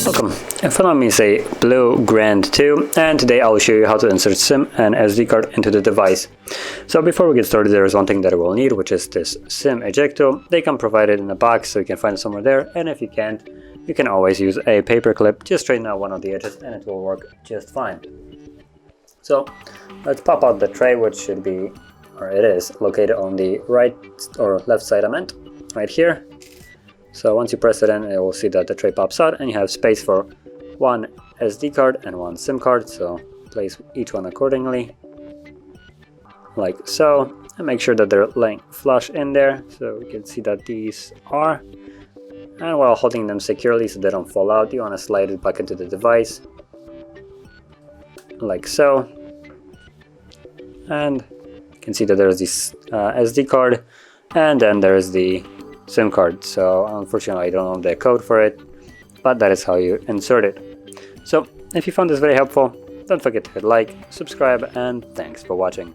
Welcome, in front of me is a BLU Grand M2, and today I'll show you how to insert SIM and SD card into the device. So before we get started, there is one thing that we'll need, which is this SIM ejector. They come provided in a box, so you can find it somewhere there, and if you can't, you can always use a paper clip. Just straighten out one of the edges and it will work just fine. So let's pop out the tray, which should be, or it is, located on the right or left side, I meant, right here. So once you press it in, it will see that the tray pops out and you have space for one SD card and one SIM card. So place each one accordingly, like so, and make sure that they're laying flush in there so we can see that these are. And while holding them securely so they don't fall out, you want to slide it back into the device, like so. And you can see that there's this SD card, and then there's the SIM card. So unfortunately I don't know the code for it, but that is how you insert it. So if you found this very helpful, don't forget to hit like, subscribe, and thanks for watching.